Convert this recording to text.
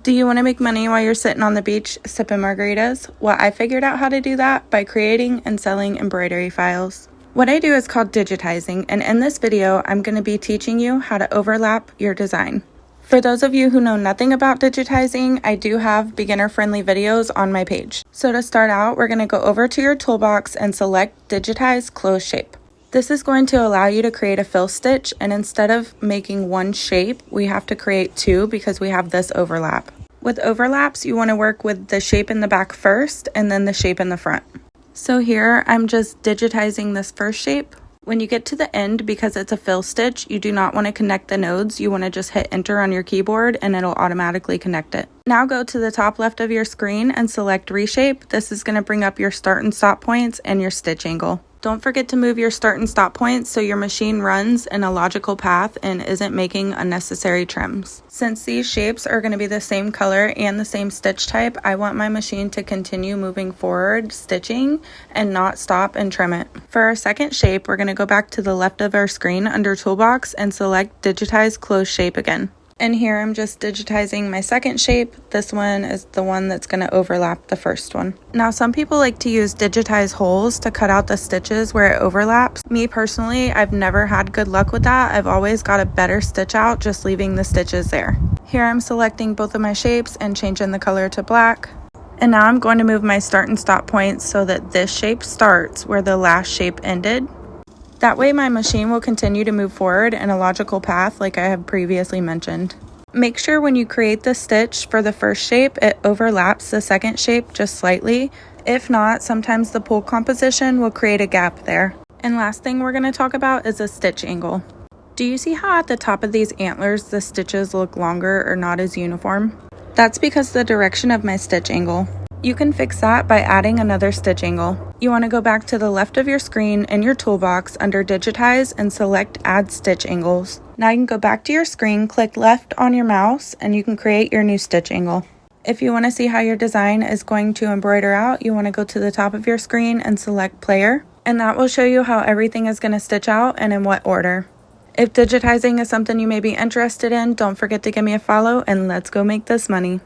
Do you want to make money while you're sitting on the beach sipping margaritas? Well, I figured out how to do that by creating and selling embroidery files. What I do is called digitizing, and in this video, I'm going to be teaching you how to overlap your design. For those of you who know nothing about digitizing, I do have beginner-friendly videos on my page. So to start out, we're going to go over to your toolbox and select Digitize Closed Shape. This is going to allow you to create a fill stitch, and instead of making one shape, we have to create two because we have this overlap. With overlaps, you want to work with the shape in the back first and then the shape in the front. So here, I'm just digitizing this first shape. When you get to the end, because it's a fill stitch, you do not want to connect the nodes. You want to just hit enter on your keyboard and it'll automatically connect it. Now go to the top left of your screen and select reshape. This is going to bring up your start and stop points and your stitch angle. Don't forget to move your start and stop points so your machine runs in a logical path and isn't making unnecessary trims. Since these shapes are going to be the same color and the same stitch type, I want my machine to continue moving forward, stitching, and not stop and trim it. For our second shape, we're going to go back to the left of our screen under Toolbox and select Digitize Closed Shape again. And here I'm just digitizing my second shape. This one is the one that's going to overlap the first one. Now some people like to use digitize holes to cut out the stitches where it overlaps. Me personally, I've never had good luck with that. I've always got a better stitch out just leaving the stitches there. Here I'm selecting both of my shapes and changing the color to black. And now I'm going to move my start and stop points so that this shape starts where the last shape ended. That way my machine will continue to move forward in a logical path like I have previously mentioned. Make sure when you create the stitch for the first shape, it overlaps the second shape just slightly. If not, sometimes the pull composition will create a gap there. And last thing we're going to talk about is a stitch angle. Do you see how at the top of these antlers the stitches look longer or not as uniform? That's because the direction of my stitch angle. You can fix that by adding another stitch angle. You want to go back to the left of your screen in your toolbox under Digitize and select Add Stitch Angles. Now you can go back to your screen, click left on your mouse, and you can create your new stitch angle. If you want to see how your design is going to embroider out, you want to go to the top of your screen and select Player, and that will show you how everything is going to stitch out and in what order. If digitizing is something you may be interested in, don't forget to give me a follow and let's go make this money.